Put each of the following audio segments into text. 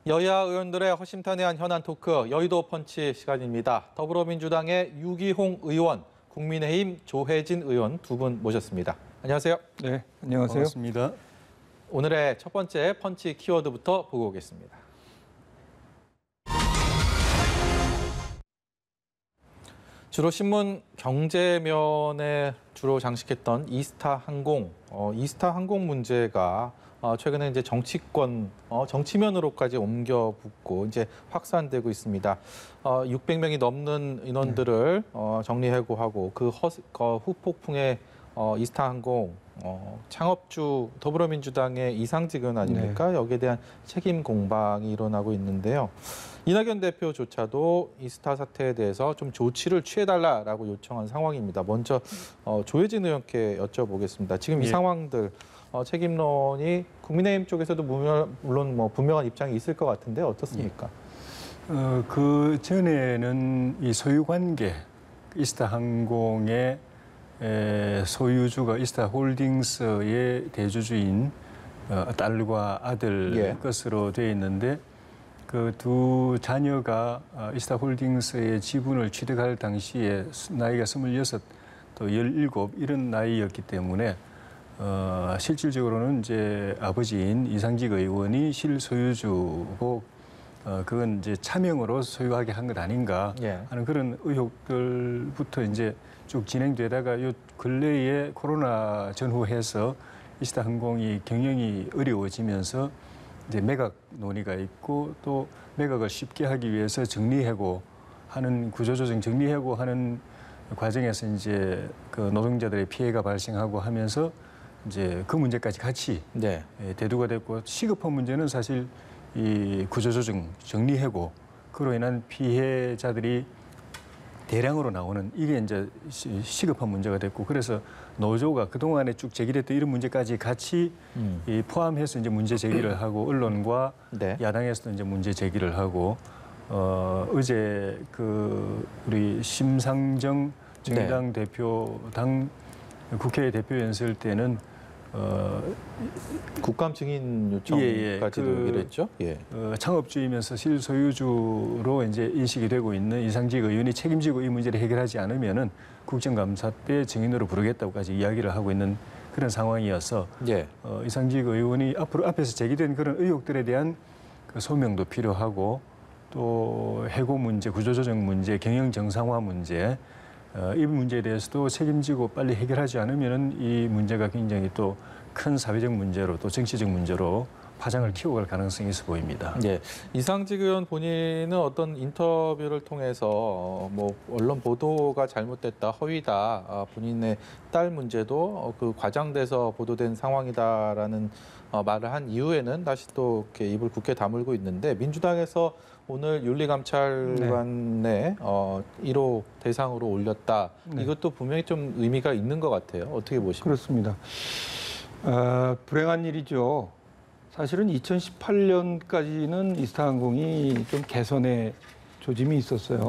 여야 의원들의 허심탄회한 현안 토크 여의도 펀치 시간입니다. 더불어민주당의 유기홍 의원, 국민의힘 조혜진 의원 두 분 모셨습니다. 안녕하세요. 네, 안녕하세요. 반갑습니다. 오늘의 첫 번째 펀치 키워드부터 보고 오겠습니다. 주로 신문 경제면에 주로 장식했던 이스타 항공 문제가 최근에 이제 정치권, 정치면으로까지 옮겨 붙고 이제 확산되고 있습니다. 600명이 넘는 인원들을 정리해고하고 그 후폭풍에 이스타 항공 창업주 더불어민주당의 이상직 의원 아닙니까? 네. 여기에 대한 책임 공방이 일어나고 있는데요. 이낙연 대표조차도 이스타 사태에 대해서 좀 조치를 취해달라라고 요청한 상황입니다. 먼저 조혜진 의원께 여쭤보겠습니다. 지금 이 상황들 책임론이 국민의힘 쪽에서도 물론 뭐 분명한 입장이 있을 것 같은데 어떻습니까? 그 전에는 이 소유관계 이스타 항공의 소유주가 이스타 홀딩스의 대주주인 딸과 아들 것으로 되어 있는데 그 두 자녀가 이스타 홀딩스의 지분을 취득할 당시에 나이가 26, 또 17 이런 나이였기 때문에 실질적으로는 이제 아버지인 이상직 의원이 실소유주고 그건 이제 차명으로 소유하게 한 것 아닌가 하는 그런 의혹들부터 이제 쭉 진행되다가 요 근래에 코로나 전후해서 이스타 항공이 경영이 어려워지면서 이제 매각 논의가 있고 또 매각을 쉽게 하기 위해서 정리해고하는 구조조정 정리해고하는 과정에서 이제 그 노동자들의 피해가 발생하고 하면서 이제 그 문제까지 같이 대두가 됐고 시급한 문제는 사실 이 구조조정 정리해고 그로 인한 피해자들이 대량으로 나오는 이게 이제 시급한 문제가 됐고 그래서 노조가 그동안에 쭉 제기됐던 이런 문제까지 같이 포함해서 이제 문제 제기를 하고 언론과 야당에서도 이제 문제 제기를 하고 어제 그 우리 심상정 정의당 대표당 국회 대표 연설 때는 국감 증인 요청까지도 이랬죠. 창업주이면서 실소유주로 이제 인식이 되고 있는 이상직 의원이 책임지고 이 문제를 해결하지 않으면은 국정감사 때 증인으로 부르겠다고까지 이야기를 하고 있는 그런 상황이어서 이상직 의원이 앞에서 제기된 그런 의혹들에 대한 그 소명도 필요하고 또 해고 문제, 구조조정 문제, 경영 정상화 문제 이 문제에 대해서도 책임지고 빨리 해결하지 않으면 이 문제가 굉장히 또 큰 사회적 문제로 또 정치적 문제로 파장을 키워갈 가능성이 있어 보입니다. 이상직 의원 본인은 어떤 인터뷰를 통해서 뭐 언론 보도가 잘못됐다, 허위다, 본인의 딸 문제도 그 과장돼서 보도된 상황이다라는 말을 한 이후에는 다시 또 이렇게 입을 굳게 다물고 있는데 민주당에서 오늘 윤리감찰관에 1호 대상으로 올렸다. 이것도 분명히 좀 의미가 있는 것 같아요. 어떻게 보십니까? 그렇습니다. 불행한 일이죠. 사실은 2018년까지는 이스타항공이 좀 개선의 조짐이 있었어요.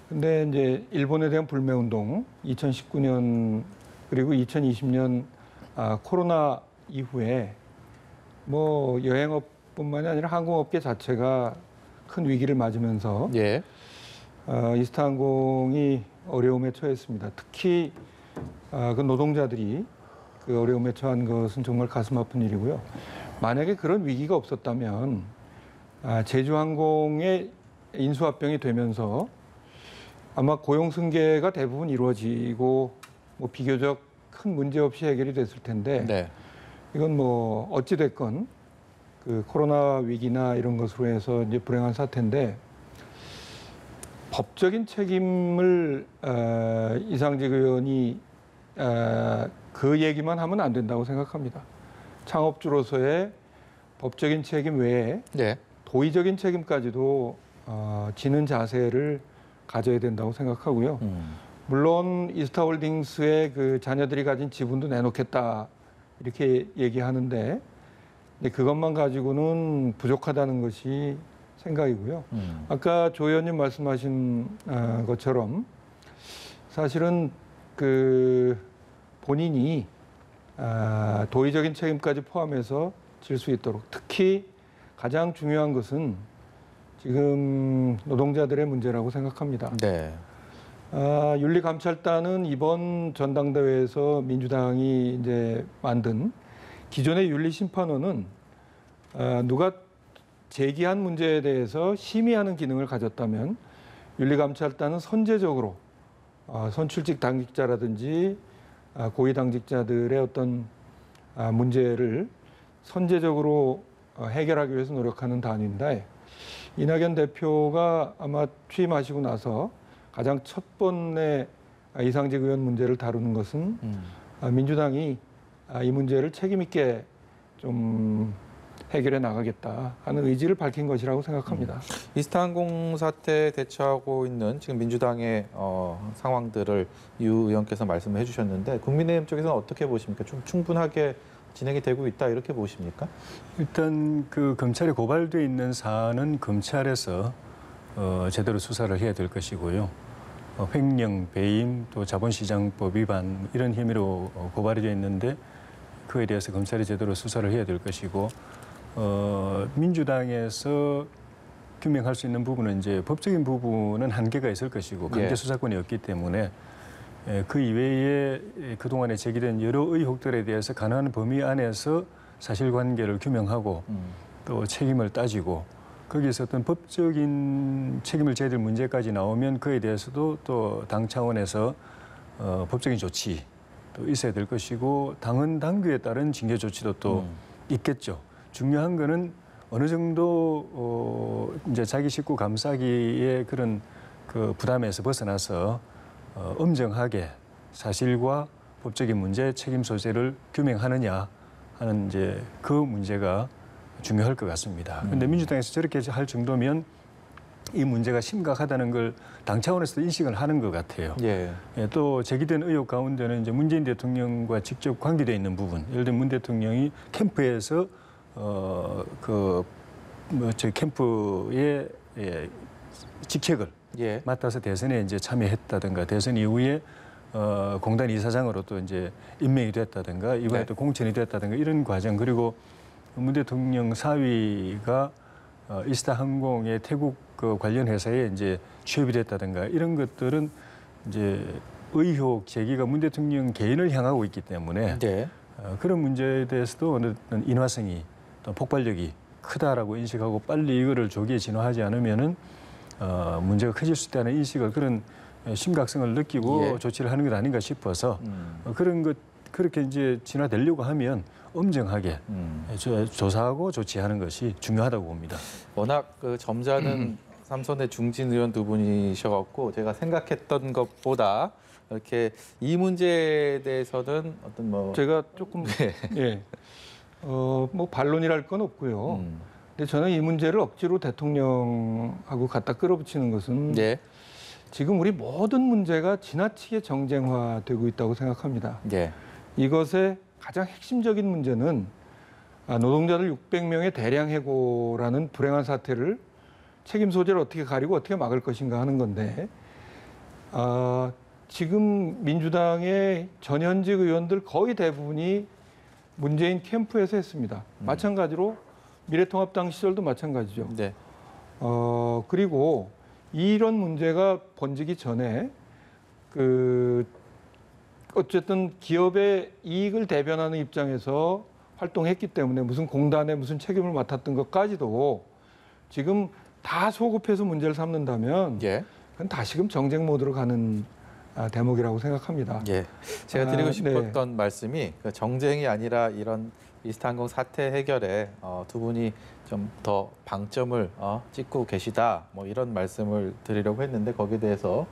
근데 이제 일본에 대한 불매운동 2019년 그리고 2020년 코로나 이후에 뭐 여행업뿐만이 아니라 항공업계 자체가 큰 위기를 맞으면서 이스타항공이 어려움에 처했습니다. 특히 그 노동자들이 그 어려움에 처한 것은 정말 가슴 아픈 일이고요. 만약에 그런 위기가 없었다면 제주항공의 인수합병이 되면서 아마 고용 승계가 대부분 이루어지고 뭐 비교적 큰 문제 없이 해결이 됐을 텐데 이건 뭐 어찌 됐건 그 코로나 위기나 이런 것으로 해서 이제 불행한 사태인데 법적인 책임을 이상직 의원이 그 얘기만 하면 안 된다고 생각합니다. 창업주로서의 법적인 책임 외에 도의적인 책임까지도 지는 자세를 가져야 된다고 생각하고요. 물론 이스타홀딩스의 그 자녀들이 가진 지분도 내놓겠다 이렇게 얘기하는데 그것만 가지고는 부족하다는 것이 생각이고요. 아까 조 의원님 말씀하신 것처럼 사실은 그 본인이 도의적인 책임까지 포함해서 질 수 있도록 특히 가장 중요한 것은 지금 노동자들의 문제라고 생각합니다. 네. 윤리감찰단은 이번 전당대회에서 민주당이 이제 만든 기존의 윤리심판원은 누가 제기한 문제에 대해서 심의하는 기능을 가졌다면 윤리감찰단은 선제적으로 선출직 당직자라든지 고위 당직자들의 어떤 문제를 선제적으로 해결하기 위해서 노력하는 단위인데 이낙연 대표가 아마 취임하시고 나서 가장 첫 번에 이상직 의원 문제를 다루는 것은 민주당이 이 문제를 책임 있게 좀 해결해 나가겠다 하는 의지를 밝힌 것이라고 생각합니다. 이스타항공 사태 대처하고 있는 지금 민주당의 상황들을 유 의원께서 말씀을 해주셨는데 국민의힘 쪽에서는 어떻게 보십니까? 좀 충분하게 진행이 되고 있다 이렇게 보십니까? 일단 그 검찰에 고발돼 있는 사안은 검찰에서 제대로 수사를 해야 될 것이고요. 횡령, 배임, 또 자본시장법 위반 이런 혐의로 고발이 되어 있는데 그에 대해서 검찰이 제대로 수사를 해야 될 것이고 민주당에서 규명할 수 있는 부분은 이제 법적인 부분은 한계가 있을 것이고 강제 수사권이 없기 때문에 그 이외에 그동안에 제기된 여러 의혹들에 대해서 가능한 범위 안에서 사실관계를 규명하고 또 책임을 따지고 거기에서 어떤 법적인 책임을 져야 될 문제까지 나오면 그에 대해서도 또 당 차원에서 법적인 조치 또 있어야 될 것이고 당헌 당규에 따른 징계 조치도 또 있겠죠. 중요한 거는 어느 정도 이제 자기 식구 감싸기의 그런 그 부담에서 벗어나서 엄정하게 사실과 법적인 문제, 책임 소재를 규명하느냐 하는 이제 그 문제가 중요할 것 같습니다. 그런데 민주당에서 저렇게 할 정도면 이 문제가 심각하다는 걸 당 차원에서도 인식을 하는 것 같아요. 예. 또 제기된 의혹 가운데는 이제 문재인 대통령과 직접 관계되어 있는 부분, 예를 들면 문 대통령이 캠프에서 저희 캠프의 직책을 맡아서 대선에 이제 참여했다든가 대선 이후에 공단 이사장으로 또 이제 임명이 됐다든가 이번에 또 공천이 됐다든가 이런 과정 그리고 문 대통령 사위가 이스타항공의 태국 그 관련 회사에 이제 취업이 됐다든가 이런 것들은 이제 의혹 제기가 문 대통령 개인을 향하고 있기 때문에 그런 문제에 대해서도 어느 인화성이 또 폭발력이 크다라고 인식하고 빨리 이거를 조기에 진화하지 않으면은 문제가 커질 수 있다는 인식을 그런 심각성을 느끼고 조치를 하는 것 아닌가 싶어서 그런 것 그렇게 이제 진화되려고 하면 엄정하게 조사하고 조치하는 것이 중요하다고 봅니다. 워낙 그 점잖은 삼선의 중진 의원 두 분이셔갖고 제가 생각했던 것보다 이렇게 이 문제에 대해서는 어떤 뭐 제가 조금 뭐 반론이랄 건 없고요. 근데 저는 이 문제를 억지로 대통령하고 갖다 끌어붙이는 것은 지금 우리 모든 문제가 지나치게 정쟁화되고 있다고 생각합니다. 이것의 가장 핵심적인 문제는 노동자들 600명의 대량 해고라는 불행한 사태를 책임 소재를 어떻게 가리고 어떻게 막을 것인가 하는 건데 지금 민주당의 전현직 의원들 거의 대부분이 문재인 캠프에서 했습니다. 마찬가지로 미래통합당 시절도 마찬가지죠. 그리고 이런 문제가 번지기 전에 어쨌든 기업의 이익을 대변하는 입장에서 활동했기 때문에 무슨 공단에 무슨 책임을 맡았던 것까지도 지금 다 소급해서 문제를 삼는다면 그건 다시금 정쟁 모드로 가는 대목이라고 생각합니다. 제가 드리고 싶었던 말씀이 정쟁이 아니라 이런 이스타항공 사태 해결에 두 분이 좀 더 방점을 찍고 계시다 뭐 이런 말씀을 드리려고 했는데 거기에 대해서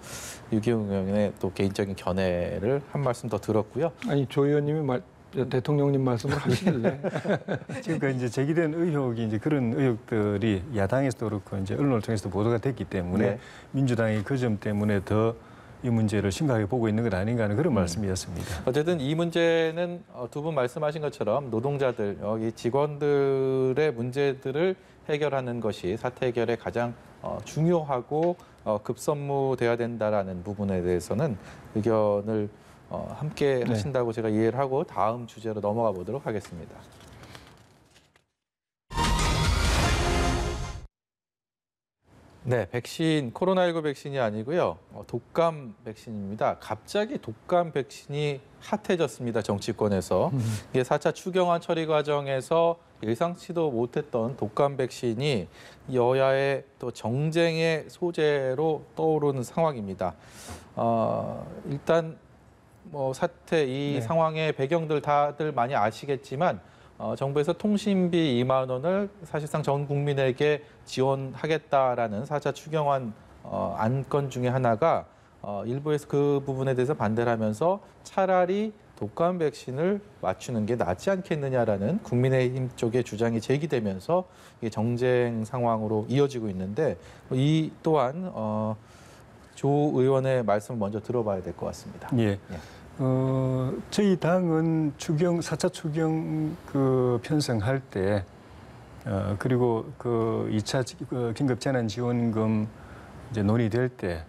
유기용 의원의 또 개인적인 견해를 한 말씀 더 들었고요. 아니 조 의원님이 대통령님 말씀을 하시길래 지금까지 이제 제기된 의혹이 이제 그런 의혹들이 야당에서도 그렇고 이제 언론을 통해서도 보도가 됐기 때문에 민주당이 그 점 때문에 더 이 문제를 심각하게 보고 있는 것 아닌가 하는 그런 말씀이었습니다. 어쨌든 이 문제는 두 분 말씀하신 것처럼 노동자들, 여기 직원들의 문제들을 해결하는 것이 사태 해결에 가장 중요하고 급선무돼야 된다라는 부분에 대해서는 의견을 함께 하신다고 제가 이해를 하고 다음 주제로 넘어가 보도록 하겠습니다. 네, 백신, 코로나19 백신이 아니고요. 독감 백신입니다. 갑자기 독감 백신이 핫해졌습니다. 정치권에서. 이게 4차 추경안 처리 과정에서 예상치도 못했던 독감 백신이 여야의 또 정쟁의 소재로 떠오르는 상황입니다. 일단 뭐 사태 이 상황의 배경들 다들 많이 아시겠지만 정부에서 통신비 2만 원을 사실상 전 국민에게 지원하겠다라는 4차 추경안 안건 중에 하나가 일부에서 그 부분에 대해서 반대를 하면서 차라리 독감 백신을 맞추는 게 낫지 않겠느냐라는 국민의힘 쪽의 주장이 제기되면서 이게 정쟁 상황으로 이어지고 있는데 이 또한 조 의원의 말씀을 먼저 들어봐야 될 것 같습니다. 예. 저희 당은 4차 추경 편성할 때 그리고 그 2차 긴급 재난 지원금 이제 논의될 때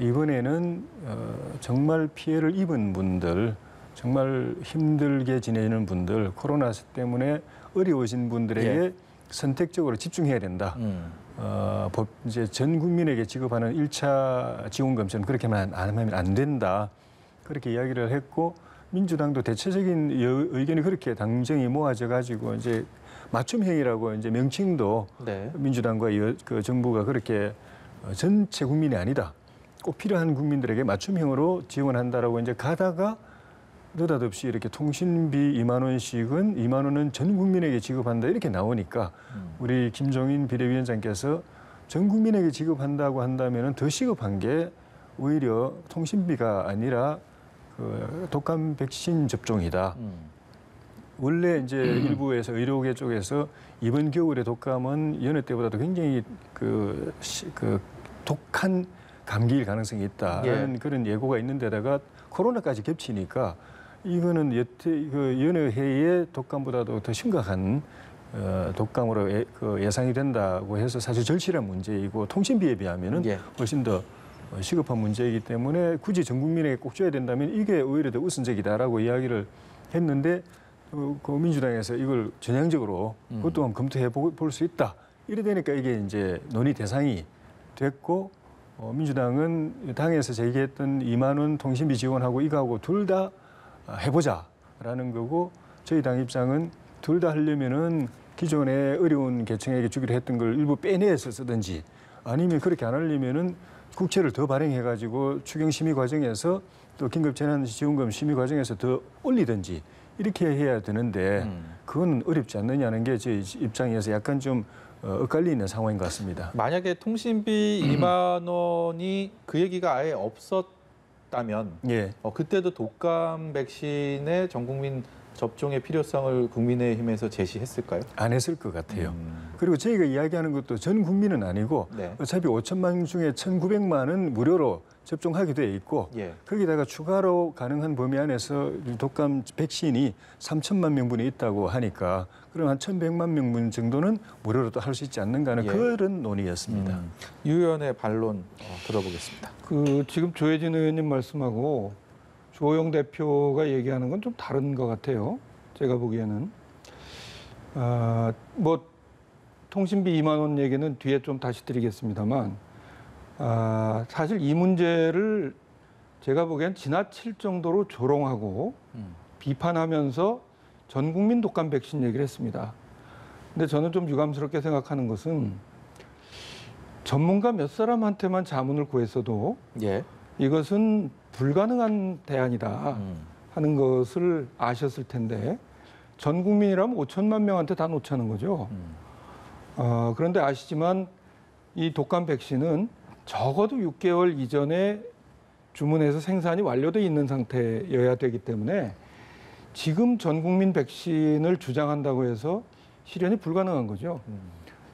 이번에는 정말 피해를 입은 분들, 정말 힘들게 지내는 분들, 코로나 때문에 어려우신 분들에게 선택적으로 집중해야 된다. 이제 전 국민에게 지급하는 1차 지원금처럼 그렇게만 안 하면 안 된다. 그렇게 이야기를 했고 민주당도 대체적인 의견이 그렇게 당정이 모아져 가지고 이제 맞춤형이라고 이제 명칭도 민주당과 그 정부가 그렇게 전체 국민이 아니다. 꼭 필요한 국민들에게 맞춤형으로 지원한다라고 이제 가다가 느닷없이 이렇게 통신비 2만 원씩은 2만 원은 전 국민에게 지급한다 이렇게 나오니까 우리 김종인 비대위원장께서 전 국민에게 지급한다고 한다면은 더 시급한 게 오히려 통신비가 아니라 그 독감 백신 접종이다. 원래 이제 일부에서 의료계 쪽에서 이번 겨울에 독감은 여느 때보다도 굉장히 그 독한 감기일 가능성이 있다라는 그런 예고가 있는데다가 코로나까지 겹치니까 이거는 여느 해의 독감보다도 더 심각한 독감으로 예상이 된다고 해서 사실 절실한 문제이고 통신비에 비하면은 훨씬 더 시급한 문제이기 때문에 굳이 전 국민에게 꼭 줘야 된다면 이게 오히려 더 우선적이다라고 이야기를 했는데 그 민주당에서 이걸 전향적으로 그것 또한 검토해 볼 수 있다. 이래 되니까 이게 이제 논의 대상이 됐고 민주당은 당에서 제기했던 2만 원 통신비 지원하고 이거하고 둘 다 해보자라는 거고 저희 당 입장은 둘 다 하려면은 기존에 어려운 계층에게 주기로 했던 걸 일부 빼내서 쓰든지 아니면 그렇게 안 하려면은 국채를 더 발행해가지고 추경 심의 과정에서 또 긴급재난지원금 심의 과정에서 더 올리든지 이렇게 해야 되는데 그건 어렵지 않느냐는 게 제 입장에서 약간 좀 엇갈리는 상황인 것 같습니다. 만약에 통신비 2만 원이 그 얘기가 아예 없었다면 그때도 독감 백신의 전 국민 접종의 필요성을 국민의힘에서 제시했을까요? 안 했을 것 같아요. 그리고 저희가 이야기하는 것도 전 국민은 아니고 어차피 5천만 중에 1,900만은 무료로 접종하게 돼 있고 거기다가 추가로 가능한 범위 안에서 독감 백신이 3천만 명분이 있다고 하니까 그럼 한 1,100만 명분 정도는 무료로 또 할 수 있지 않는가 하는 그런 논의였습니다. 유 의원의 반론 들어보겠습니다. 지금 조혜진 의원님 말씀하고 조호영 대표가 얘기하는 건 좀 다른 것 같아요. 제가 보기에는. 뭐 통신비 2만 원 얘기는 뒤에 좀 다시 드리겠습니다만 사실 이 문제를 제가 보기엔 지나칠 정도로 조롱하고 비판하면서 전 국민 독감 백신 얘기를 했습니다. 근데 저는 좀 유감스럽게 생각하는 것은 전문가 몇 사람한테만 자문을 구했어도 이것은 불가능한 대안이다 하는 것을 아셨을 텐데 전 국민이라면 5천만 명한테 다 놓자는 거죠. 그런데 아시지만 이 독감 백신은 적어도 6개월 이전에 주문해서 생산이 완료돼 있는 상태여야 되기 때문에 지금 전 국민 백신을 주장한다고 해서 실현이 불가능한 거죠.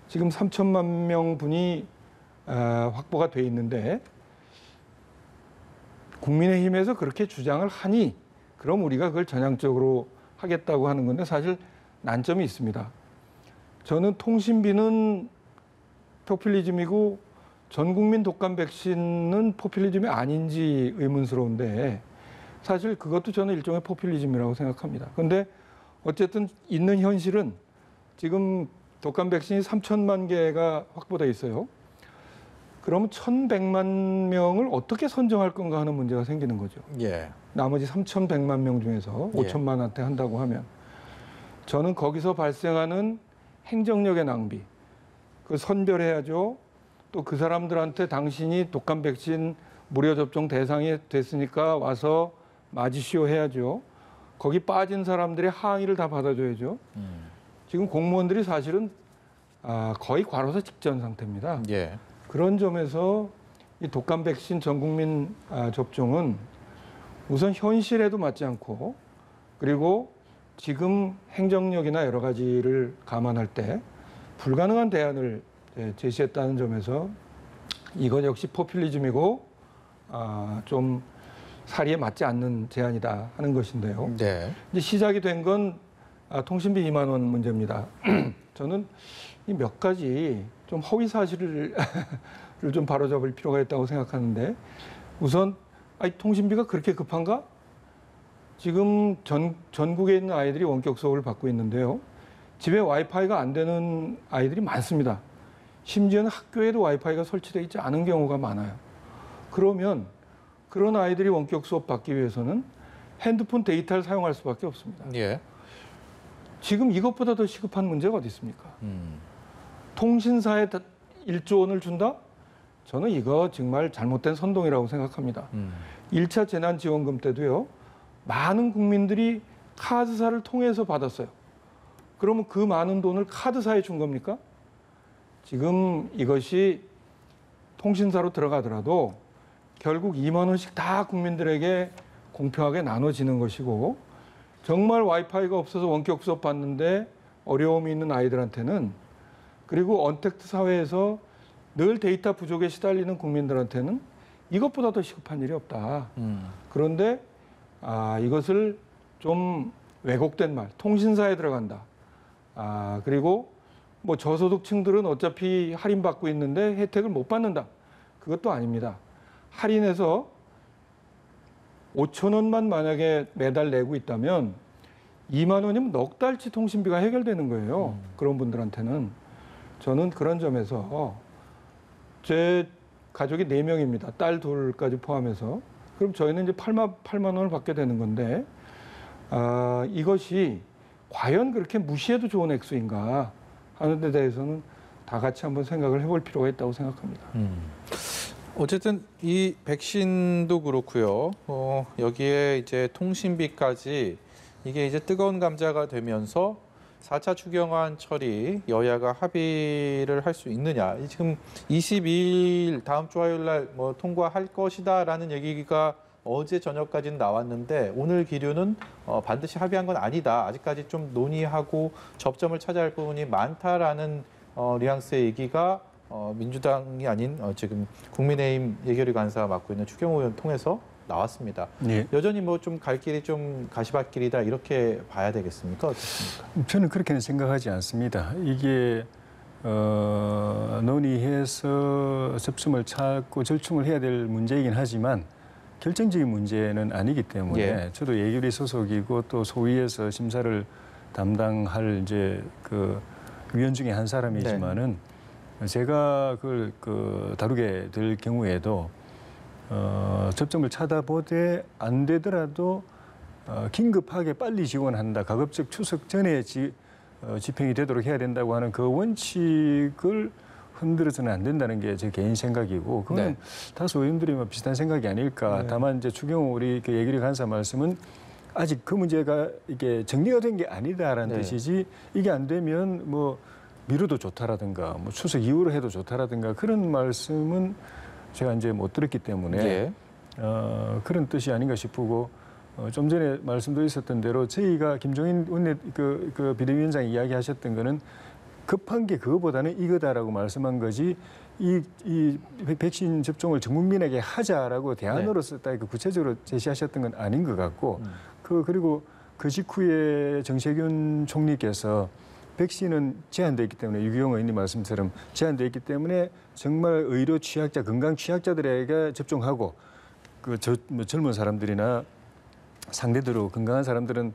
지금 3천만 명분이 확보가 돼 있는데 국민의힘에서 그렇게 주장을 하니 그럼 우리가 그걸 전향적으로 하겠다고 하는 건데 사실 난점이 있습니다. 저는 통신비는 포퓰리즘이고 전 국민 독감 백신은 포퓰리즘이 아닌지 의문스러운데 사실 그것도 저는 일종의 포퓰리즘이라고 생각합니다. 그런데 어쨌든 있는 현실은 지금 독감 백신이 3천만 개가 확보돼 있어요. 그러면 1,100만 명을 어떻게 선정할 건가 하는 문제가 생기는 거죠. 예. 나머지 3,100만 명 중에서 예. 5천만한테 한다고 하면 저는 거기서 발생하는 행정력의 낭비, 그 선별해야죠. 또 그 사람들한테 당신이 독감 백신 무료 접종 대상이 됐으니까 와서 맞으시오 해야죠. 거기 빠진 사람들의 항의를 다 받아줘야죠. 지금 공무원들이 사실은 거의 과로사 직전 상태입니다. 예. 그런 점에서 이 독감 백신 전 국민 접종은 우선 현실에도 맞지 않고 그리고 지금 행정력이나 여러 가지를 감안할 때 불가능한 대안을 제시했다는 점에서 이건 역시 포퓰리즘이고 좀 사리에 맞지 않는 제안이다 하는 것인데요. 네. 이제 시작이 된 건 통신비 2만 원 문제입니다. 저는 이 몇 가지 좀 허위 사실을 좀 바로잡을 필요가 있다고 생각하는데 우선 통신비가 그렇게 급한가? 지금 전국에 있는 아이들이 원격 수업을 받고 있는데요. 집에 와이파이가 안 되는 아이들이 많습니다. 심지어는 학교에도 와이파이가 설치되어 있지 않은 경우가 많아요. 그러면 그런 아이들이 원격 수업 받기 위해서는 핸드폰 데이터를 사용할 수밖에 없습니다. 예. 지금 이것보다 더 시급한 문제가 어디 있습니까? 통신사에 1조 원을 준다? 저는 이거 정말 잘못된 선동이라고 생각합니다. 1차 재난지원금 때도요. 많은 국민들이 카드사를 통해서 받았어요. 그러면 그 많은 돈을 카드사에 준 겁니까? 지금 이것이 통신사로 들어가더라도 결국 2만 원씩 다 국민들에게 공평하게 나눠지는 것이고 정말 와이파이가 없어서 원격 수업 받는데 어려움이 있는 아이들한테는 그리고 언택트 사회에서 늘 데이터 부족에 시달리는 국민들한테는 이것보다 더 시급한 일이 없다. 그런데 이것을 좀 왜곡된 말, 통신사에 들어간다. 그리고 뭐 저소득층들은 어차피 할인받고 있는데 혜택을 못 받는다. 그것도 아닙니다. 할인해서 5천 원만 만약에 매달 내고 있다면 2만 원이면 넉 달치 통신비가 해결되는 거예요. 그런 분들한테는. 저는 그런 점에서 제 가족이 4명입니다. 딸 둘까지 포함해서. 그럼 저희는 이제 8만 원을 받게 되는 건데 이것이 과연 그렇게 무시해도 좋은 액수인가 하는 데 대해서는 다 같이 한번 생각을 해볼 필요가 있다고 생각합니다. 어쨌든 이 백신도 그렇고요. 여기에 이제 통신비까지 이게 이제 뜨거운 감자가 되면서 4차 추경안 처리 여야가 합의를 할 수 있느냐. 지금 22일 다음 주 화요일 날 뭐 통과할 것이다라는 얘기가 어제 저녁까지는 나왔는데 오늘 기류는 반드시 합의한 건 아니다. 아직까지 좀 논의하고 접점을 찾아야 할 부분이 많다라는 뉘앙스의 얘기가 민주당이 아닌 지금 국민의힘 예결위 간사가 맡고 있는 추경호 의원 통해서 나왔습니다. 예. 여전히 뭐 좀 갈 길이 좀 가시밭길이다 이렇게 봐야 되겠습니까? 어떻습니까? 저는 그렇게는 생각하지 않습니다. 이게 논의해서 접점을 찾고 절충을 해야 될 문제이긴 하지만 결정적인 문제는 아니기 때문에 예. 저도 예결위 소속이고 또 소위에서 심사를 담당할 이제 그 위원 중에 한 사람이지만은 제가 그걸 다루게 될 경우에도 접점을 찾아보되 안 되더라도 긴급하게 빨리 지원한다. 가급적 추석 전에 집행이 되도록 해야 된다고 하는 그 원칙을 흔들어서는 안 된다는 게 제 개인 생각이고 그건 다수 의원들이 뭐 비슷한 생각이 아닐까. 다만 이제 추경호 우리 그 예결위 간사 말씀은 아직 그 문제가 이게 정리가 된 게 아니다라는 뜻이지 이게 안 되면 뭐 미뤄도 좋다라든가 뭐 추석 이후로 해도 좋다라든가 그런 말씀은 제가 이제 못 들었기 때문에 그런 뜻이 아닌가 싶고 좀 전에 말씀도 있었던 대로 저희가 김종인 원내 그 비대위원장이 이야기하셨던 거는 급한 게 그거보다는 이거다라고 말씀한 거지 이 백신 접종을 전 국민에게 하자라고 대안으로서 딱 구체적으로 제시하셨던 건 아닌 것 같고 그리고 그 직후에 정세균 총리께서 백신은 제한되어 있기 때문에 유기용 의원님 말씀처럼 제한되어 있기 때문에 정말 의료 취약자, 건강 취약자들에게 접종하고 뭐 젊은 사람들이나 상대적으로 건강한 사람들은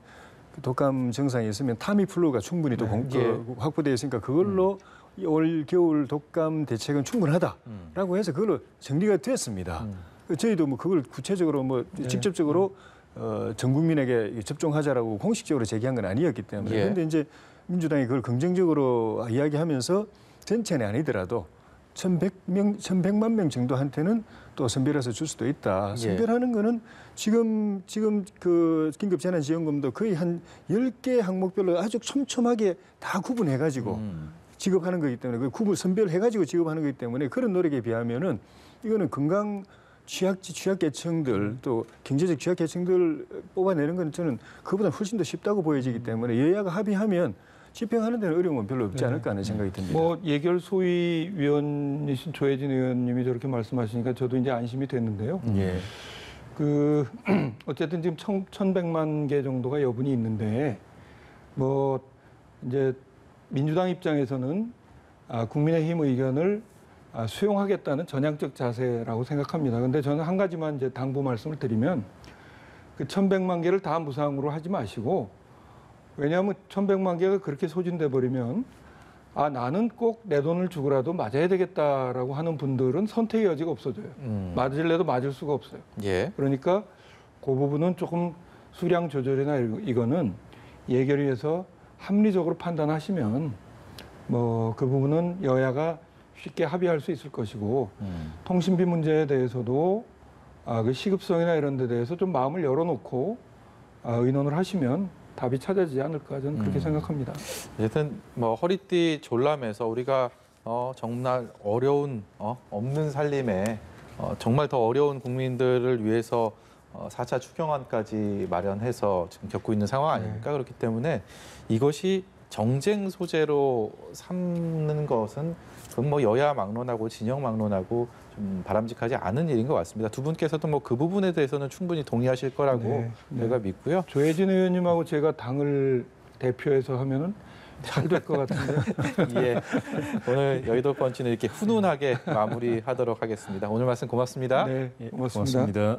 독감 증상이 있으면 타미플루가 충분히 또 확보되어 있으니까 그걸로 올 겨울 독감 대책은 충분하다라고 해서 그걸로 정리가 됐습니다. 저희도 뭐 그걸 구체적으로 뭐 직접적으로 전 국민에게 접종하자라고 공식적으로 제기한 건 아니었기 때문에 그런데 이제 민주당이 그걸 긍정적으로 이야기하면서 전체는 아니더라도 1,100만 명 정도한테는 또 선별해서 줄 수도 있다. 선별하는 거는 지금 그 긴급 재난 지원금도 거의 한 10개 항목별로 아주 촘촘하게 다 구분해 가지고 지급하는 거기 때문에 그 구분 선별해 가지고 지급하는 거기 때문에 그런 노력에 비하면은 이거는 건강 취약계층들 또 경제적 취약계층들 뽑아내는 건 저는 그보다 훨씬 더 쉽다고 보여지기 때문에 여야가 합의하면 집행하는 데는 어려움은 별로 없지 않을까 하는 생각이 듭니다. 뭐 예결 소위위원이신 조혜진 의원님이 저렇게 말씀하시니까 저도 이제 안심이 됐는데요. 그 어쨌든 지금 1,100만 개 정도가 여분이 있는데 뭐 이제 민주당 입장에서는 국민의힘 의견을 수용하겠다는 전향적 자세라고 생각합니다. 그런데 저는 한 가지만 이제 당부 말씀을 드리면 그 1,100만 개를 다 무상으로 하지 마시고 왜냐하면 1,100만 개가 그렇게 소진돼 버리면 나는 꼭 내 돈을 주고라도 맞아야 되겠다라고 하는 분들은 선택의 여지가 없어져요. 맞을래도 맞을 수가 없어요. 그러니까 그 부분은 조금 수량 조절이나 이거는 예결위에서 합리적으로 판단하시면 뭐 그 부분은 여야가 쉽게 합의할 수 있을 것이고 통신비 문제에 대해서도 그 시급성이나 이런 데 대해서 좀 마음을 열어놓고 의논을 하시면 답이 찾아지지 않을까 저는 그렇게 생각합니다. 어쨌든 뭐 허리띠 졸라매서 우리가 정말 어려운 없는 살림에 정말 더 어려운 국민들을 위해서 4차 추경안까지 마련해서 지금 겪고 있는 상황 아닙니까? 그렇기 때문에 이것이 정쟁 소재로 삼는 것은 그건 뭐 여야 막론하고 진영 막론하고 좀 바람직하지 않은 일인 것 같습니다. 두 분께서도 뭐 그 부분에 대해서는 충분히 동의하실 거라고 제가 믿고요. 조혜진 의원님하고 제가 당을 대표해서 하면은 잘 될 것 같은데. 오늘 여의도 펀치는 이렇게 훈훈하게 마무리하도록 하겠습니다. 오늘 말씀 고맙습니다. 네, 고맙습니다.